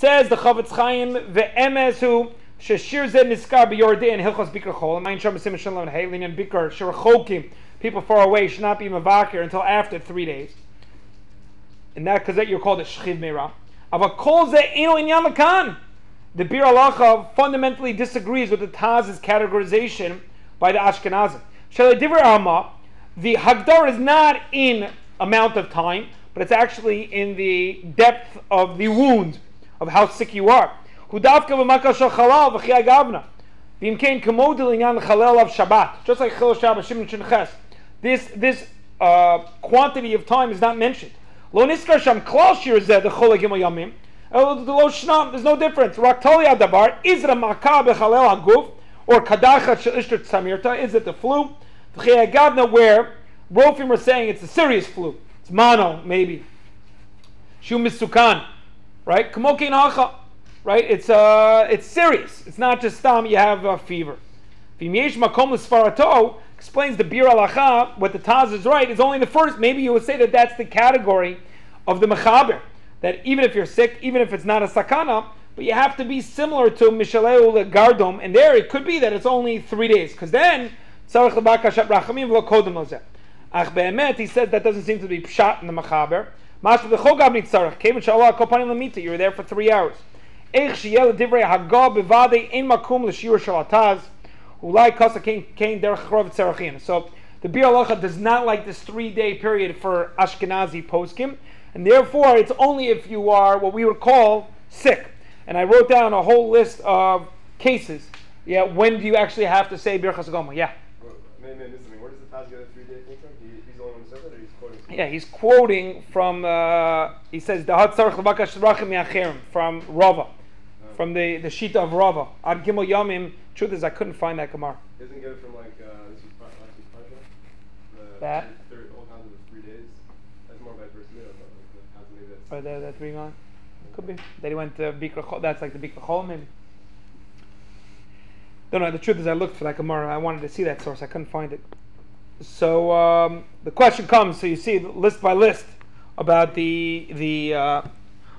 says the Chavetz Chaim ve'emesu sheshir zeh niskar b'yordei and hilchos bikar chol. Mayin sham b'sim shalom heilin and bikar shirachokim. People far away should not be mavakir until after 3 days. And that because that you're called a shchiv meira. Ava kol zeh eno inyan lakan. The Bir Halacha fundamentally disagrees with the Taz's categorization by the Ashkenazim. Shalei divrei Rama, the Hagdar is not in amount of time, but it's actually in the depth of the wound, of how sick you are. Hudavka v'makal shel chalal v'chiyai gavna. V'imkein kamodil inyan l'chalel of Shabbat. Just like Chilul Shabbat, Shimon Shinches. This quantity of time is not mentioned. Lo niskar sham klal shir zeh the chol gimel yamim. There's no difference. Raktali adabar is it a makah bechalel haguf or kadachat she'ishtut samirta? Is it the flu? V'chiyai gavna where Rofim are saying it's a serious flu. It's mono, maybe. Shu misukan, right? Kamokin hacha, right? It's serious. It's not just stam. You have a fever. V'imyesh makom l'sfarato explains the Bir Halacha. What the Taz is right is only the first. Maybe you would say that that's the category of the mechaber. That even if you're sick, even if it's not a sakana, but you have to be similar to mishaleu legardom, and there it could be that it's only 3 days, because then tzarich lebakashat rachamim v'lo kodem lozeh. Ach be'emet, he says that doesn't seem to be pshat in the machaber. Mashma b'chol gab nitzarich kevin shallah kopanim lamita. You were there for 3 hours. Eich sheyel divrei hagah bevadei ein makum l'shiur shalataz ulai kasa kein derech chrov tzarachin. So the Bir Halacha does not like this 3-day period for Ashkenazi poskim, and therefore it's only if you are what we would call sick. And I wrote down a whole list of cases. Yeah, when do you actually have to say Birkat HaGomel? Yeah. Where does the Taz get a 3-day thing from? He's the only one who says that, or he's quoting? Yeah, he's quoting from. He says the Hat Tzarich Levakash Rachim Yachirim from Rava, from the Shita of Rava. Ad Gimel Yamim. Truth is, I couldn't find that Gemara. Doesn't get it from like this is Parsha. That. All kinds of 3 days. That's more by verse middle. Maybe that's. That 3 months. Could be. Then he went to Bikra Chol. That's like the Bikra Chol, maybe. No, the truth is I looked for that Gemara. I wanted to see that source. I couldn't find it. So the question comes, so you see list by list about the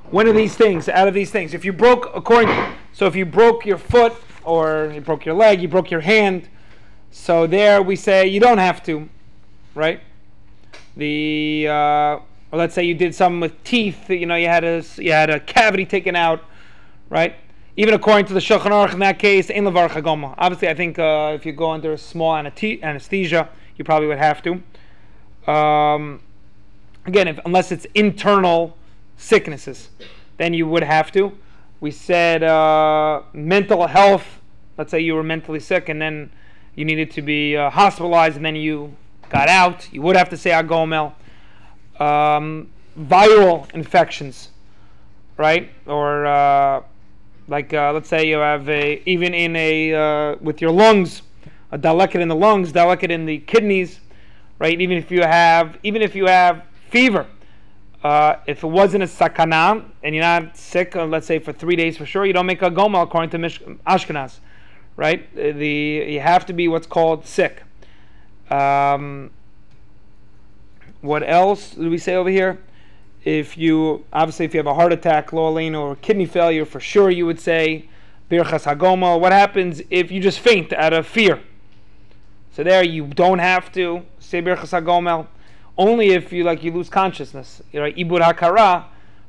one of these things, out of these things. If you broke if you broke your foot, or you broke your leg, you broke your hand, so there we say you don't have to, right? Or let's say you did something with teeth, you had a cavity taken out, right? Even according to the Shulchan Aruch, in that case, ein levar chagoma. Obviously, I think if you go under a small anesthesia, you probably would have to. Again, unless it's internal sicknesses, then you would have to. We said mental health. Let's say you were mentally sick and then you needed to be hospitalized, and then you got out. You would have to say HaGomel. Viral infections, right? Or let's say you have with your lungs, a daleket in the lungs, daleket in the kidneys, right? Even if you have fever, if it wasn't a sakana and you're not sick, let's say for 3 days for sure, you don't make a goma according to Ashkenaz, right? You have to be what's called sick. What else did we say over here? If you have a heart attack, lo aleinu, or kidney failure, for sure you would say Birkat HaGomel. What happens if you just faint out of fear? So there you don't have to say Birkat HaGomel. Only if you lose consciousness, right? Ibud hakara,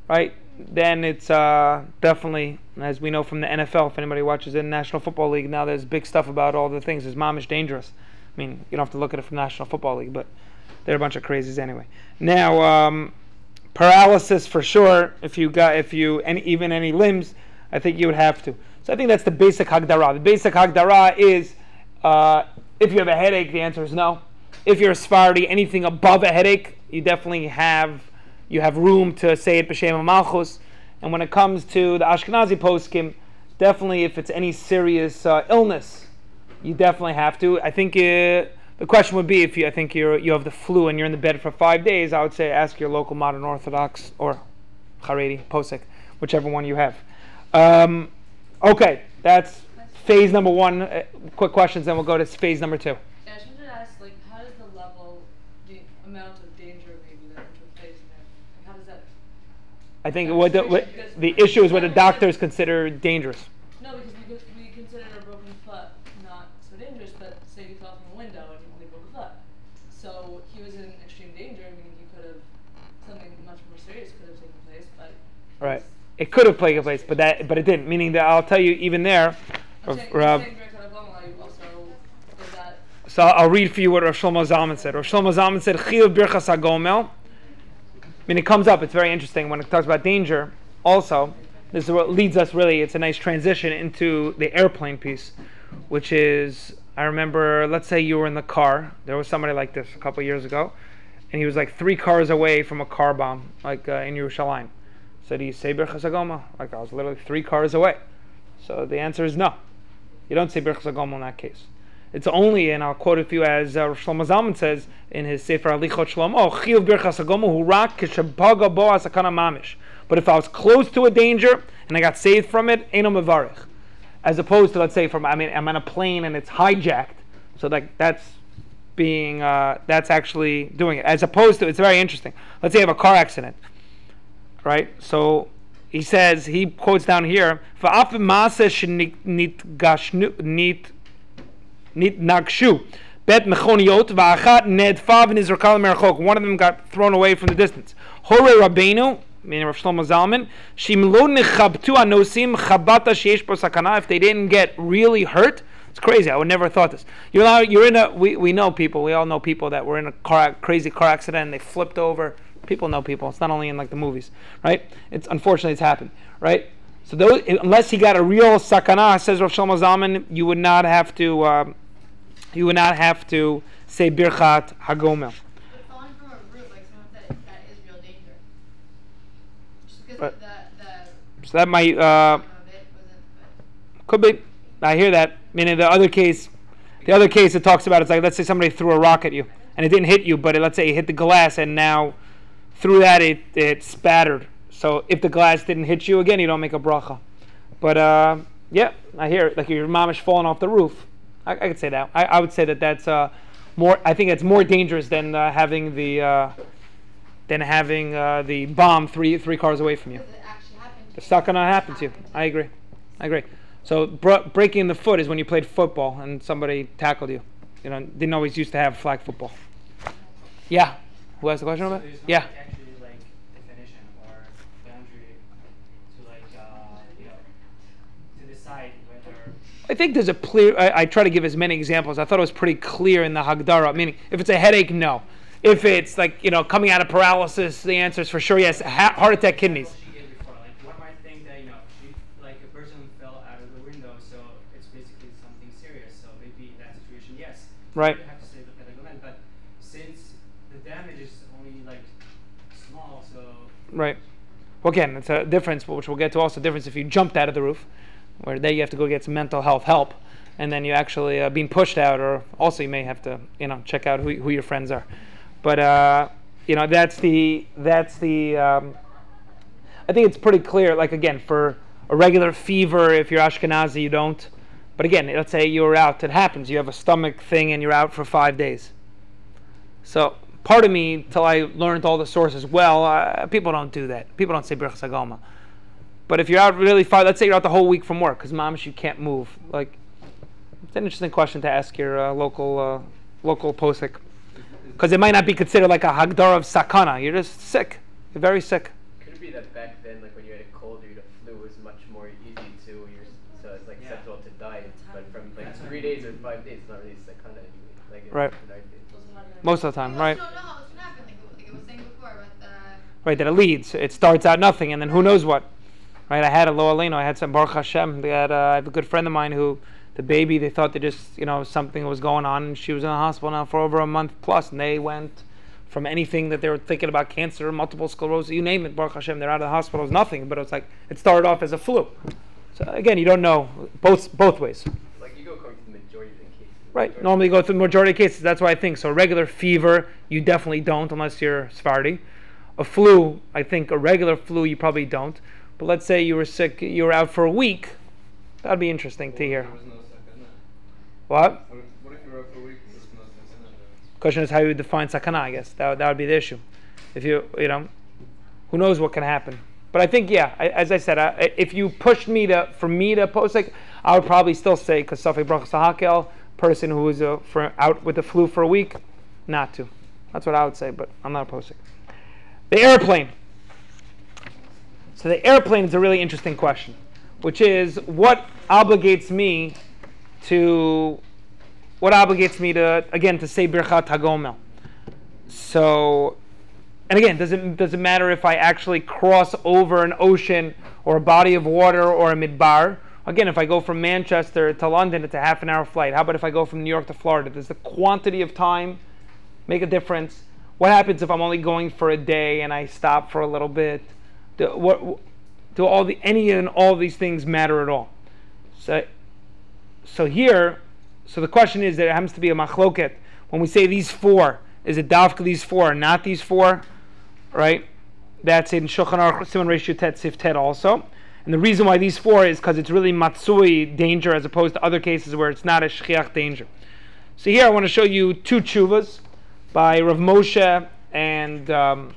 right? Then it's definitely, as we know from the NFL, if anybody watches the National Football League, now there's big stuff about all the things. It's mamish dangerous. I mean, you don't have to look at it from National Football League, but they're a bunch of crazies anyway. Now, paralysis for sure. If you even any limbs, I think you would have to. So I think that's the basic hagdara. The basic hagdara is if you have a headache, the answer is no. If you're a Sephardi, anything above a headache, you definitely have room to say it b'shem malchus. And when it comes to the Ashkenazi poskim, definitely if it's any serious illness, you definitely have to. I think the question would be if you have the flu and you're in the bed for 5 days, I would say ask your local modern Orthodox or Haredi posek, whichever one you have. Okay, that's phase number 1. Quick questions, then we'll go to phase number 2. Yeah, I just wanted to ask, how does the amount of danger maybe that took place there? How does that? I think the issue is what the doctors consider dangerous. No, because we consider a broken foot not so dangerous, but say you fell from a window and you only broke a foot. So he was in extreme danger. I mean, he could have, something much more serious could have taken place, but. Right. It could have taken place, but it didn't. Meaning that I'll tell you, even there. I'm saying Birkat HaGomel also is that. So I'll read for you what Rav Shlomo Zalman said. Rav Shlomo Zalman said, "Chiyuv Birkat HaGomel." I mean, it comes up. It's very interesting when it talks about danger. Also, this is what leads us really. It's a nice transition into the airplane piece, which is, I remember. Let's say you were in the car. There was somebody like this a couple years ago, and he was like 3 cars away from a car bomb, like in Yerushalayim. So do you say Birkat HaGomel? Like I was literally 3 cars away. So the answer is no. You don't say Birkat HaGomel in that case. It's only, and I'll quote it for you as Shlomo Zalman says in his Sefer Alichot Shlomo, Chiyuv Birkat HaGomel hu rak kishabaga bo asakana mamish. But if I was close to a danger and I got saved from it, eino mevarich. As opposed to, let's say, I'm on a plane and it's hijacked. So like that's actually doing it. As opposed to, it's very interesting. Let's say you have a car accident. Right? So he says, he quotes down here, "Va'af ma'aseh nitnagshu bet mechoniot va'achat nedfa v'nizrakal merachok." One of them got thrown away from the distance. Hore Rabbeinu, meaning Rav Shlomo Zalman, shim lo nechabtu anosim chabata sheyesh bo sakana. If they didn't get really hurt, it's crazy. I would never have thought this. You're in a. We know people. We all know people that were in a crazy car accident and they flipped over. People know people. It's not only in like the movies, right? Unfortunately it's happened, right? So those, unless he got a real sakana, says Rav Shlomo Zalman, you would not have to say Birkat HaGomel. But falling from a roof, like someone said, that is real danger. Just because the so that might of it wasn't. could be. I hear that. Meaning the other case it talks about, it's like, let's say somebody threw a rock at you and it didn't hit you, but let's say it hit the glass and now through that it spattered. So if the glass didn't hit you again, you don't make a bracha. But yeah, I hear it. Like your mamish falling off the roof. I could say that. I would say that's more. I think it's more dangerous than having the bomb three cars away from you. Because it actually happened to The you. sakana happened to you. I agree. So breaking the foot is when you played football and somebody tackled you. You know, didn't always used to have flag football. Yeah. Who has the question about? So there's no Yeah. like, actually like definition or boundary to like to decide whether. I think there's a clear. I try to give as many examples. I thought it was pretty clear in the Hagdara. Meaning, if it's a headache, no. If it's like coming out of paralysis, the answer is for sure yes. Heart attack, kidneys. She gave before, like one might think that she, like a person fell out of the window, so it's basically something serious. So maybe in that situation, yes. Right. You have to say the pedagogman, but since the damage is only like small, so. Right. Well, again, it's a difference, which we'll get to. Also, difference if you jumped out of the roof, where there you have to go get some mental health help, and then you actually being pushed out, or also you may have to check out who your friends are. But that's the. I think it's pretty clear. Like again, for a regular fever, if you're Ashkenazi, you don't. But again, let's say you're out. It happens. You have a stomach thing, and you're out for 5 days. So part of me, till I learned all the sources well, people don't do that. People don't say Birkat HaGomel. But if you're out really far, let's say you're out the whole week from work, because mamish you can't move. Like, it's an interesting question to ask your local posik, because it might not be considered like a hagdara of sakana. You're just sick. You're very sick. Could it be that back then, like when you had a cold or you had a flu, was much more easy to, so it's like acceptable to die. But from like 3 days or 5 days, it's not really sakana anyway. Like Right. Also, Most of the time, right? You don't know how it's gonna happen. Like it was saying before about the. Right, that it leads. It starts out nothing, and then who knows what. Right, I had a lo aleinu. I had some Baruch Hashem. I have a good friend of mine who, the baby, they thought they just, something was going on, and she was in the hospital now for over a month plus, and they went from anything that they were thinking about, cancer, multiple sclerosis, you name it, Baruch Hashem, they're out of the hospital, it was nothing, but it was like, it started off as a flu. So again, you don't know, both ways. Like you go according to the majority of the cases. Right, normally you go through the majority of cases, that's why I think. So a regular fever, you definitely don't, unless you're Sephardi. A flu, I think a regular flu, you probably don't. But let's say you were sick, you were out for a week, that'd be interesting to hear. There was no sakana. What? What if you were out for a week? There's no sakana. Question is how you define sakana, I guess. That would be the issue. If who knows what can happen. But I think, yeah, as I said, if you pushed me for me to posek, I would probably still say kasafei brachas hakel, person who is out with the flu for a week, not to. That's what I would say, but I'm not a posek. The airplane. So the airplane is a really interesting question, which is what obligates me to again to say Birkat HaGomel. So, and again, does it matter if I actually cross over an ocean or a body of water or a midbar? Again, if I go from Manchester to London, it's a half an hour flight. How about if I go from New York to Florida? Does the quantity of time make a difference? What happens if I'm only going for a day and I stop for a little bit? Do any and all these things matter at all? So the question is, there happens to be a machloket. When we say these four, is it dafka these four or not these four? Right? That's in Shulchan Aruch Siman Reish Yud Tet Sif Tet also. And the reason why these four is because it's really matsui danger as opposed to other cases where it's not a shchiach danger. So here I want to show you two tshuvas by Rav Moshe and the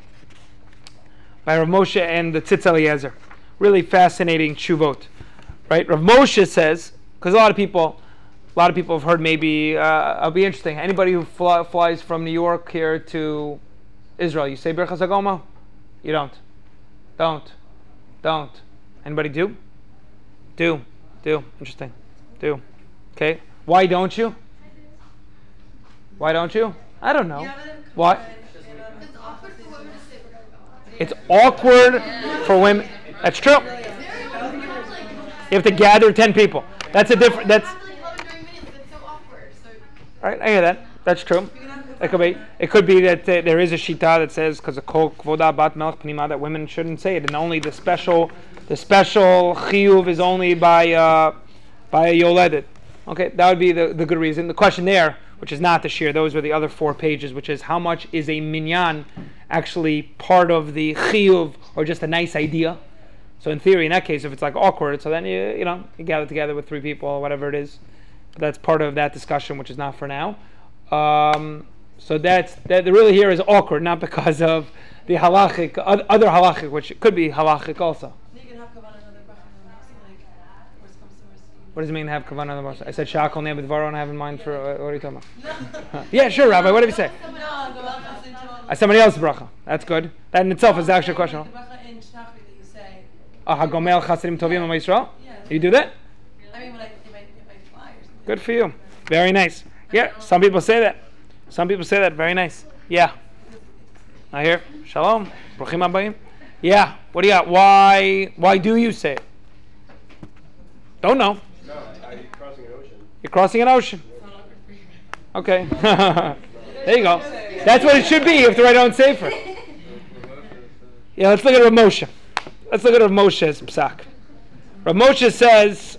Tzitz Eliezer. Really fascinating tshuvot. Right? Rav Moshe says, because a lot of people have heard, maybe it'll be interesting. Anybody who flies from New York here to Israel, you say Birkat HaGomel? You don't. Anybody do? Do. Interesting. Do. Okay. Why don't you? I don't know. Why? It's awkward for women to say Birkat HaGomel. It's awkward for women. That's true. You have to gather 10 people. That's a different. That's. It's so awkward. So. Right, I hear that. That's true. It could be that there is a shita that says because of kol kvoda bat melech pnima that women shouldn't say it, and only the special chiyuv is only by a yoledet. Okay, that would be the good reason. The question there, which is not the shiur, those are the other 4 pages, which is how much is a minyan actually part of the chiyuv or just a nice idea. So in theory, in that case, if it's like awkward, so then you gather together with 3 people or whatever it is. But that's part of that discussion, which is not for now. So that really here is awkward, not because of the halachic, other halachic, which could be halachic also. What does it mean have kavanah on the Moshe? I said shakal ne'em b'dvaro and I have in mind for what are you talking about? Yeah, sure, Rabbi. What did you say? Somebody else's bracha. That's good. That in itself is actually a question. HaGomel Chasidim Tovim Am Yisrael. You do that? I mean, if I fly or something. Good for you. Very nice. Yeah, some people say that. Very nice. Yeah. I hear. Shalom. Bruchim habayim. Yeah. What do you got? Why do you say it? Don't know. No, I'm crossing an ocean. You're crossing an ocean. Okay. There you go. That's what it should be if the right on safer. Yeah, let's look at Rav Moshe. Let's look at Rav Moshe's psak. Rav Moshe says,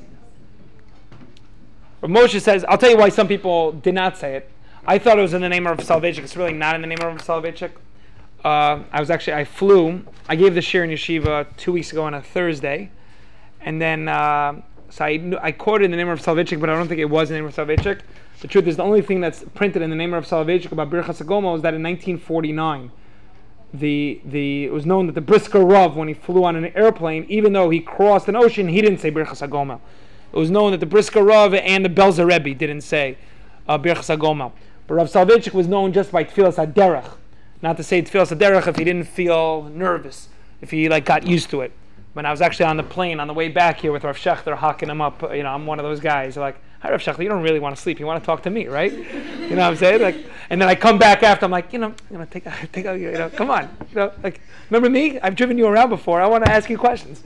I'll tell you why some people did not say it. I thought it was in the name of Soloveitchik. It's really not in the name of Soloveitchik. I flew. I gave the shiur in yeshiva 2 weeks ago on a Thursday. And then, so I quoted the name of Soloveitchik, but I don't think it was the name of Soloveitchik. The truth is, the only thing that's printed in the name of Soloveitchik about Birkat HaGomel is that in 1949, it was known that the Brisker Rav, when he flew on an airplane, even though he crossed an ocean, he didn't say Birkat HaGomel. It was known that the Brisker Rav and the Belzer Rebbe didn't say Birkat HaGomel. But Rav Soloveitchik was known just by Tfilas HaDerech, not to say Tfilas HaDerech if he didn't feel nervous, if he got used to it. When I was actually on the plane on the way back here with Rav Shechter, hocking him up, I'm one of those guys. They're like, "Hi, Rav Shechter, you don't really want to sleep. You want to talk to me, right?" You know what I'm saying? And then I come back after. I'm like, take out, come on, remember me? I've driven you around before. I want to ask you questions.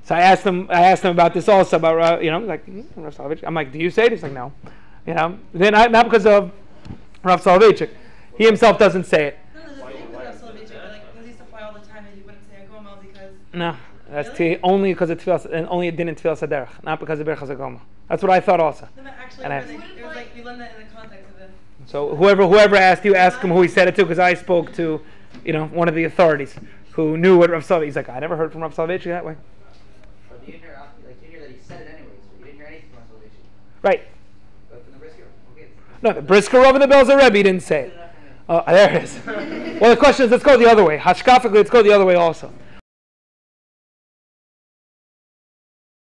So I asked him about this also about Rav Soloveitchik. I'm like, "Do you say it?" He's like, "No." Then not because of Rav Soloveitchik. He himself doesn't say it. No. That's only because of Tfilas, and only it didn't Tfilas HaDerech, not because of Birkat HaGomel. That's what I thought also. No, but actually, it was we learned that in the context of it. So whoever asked you, ask him who he said it to, because I spoke to, one of the authorities who knew what Rav Soloveitchik. He's like, I never heard from Rav Soloveitchik that way. But you hear that he said it anyways. So you didn't hear anything from Rav Soloveitchik. Right. But from the Brisker, okay. No, the Brisker Rav and the Belzer Rebbe didn't say it. Oh, there it is. Well, the question is, let's go the other way. Hashkafically, let's go the other way also.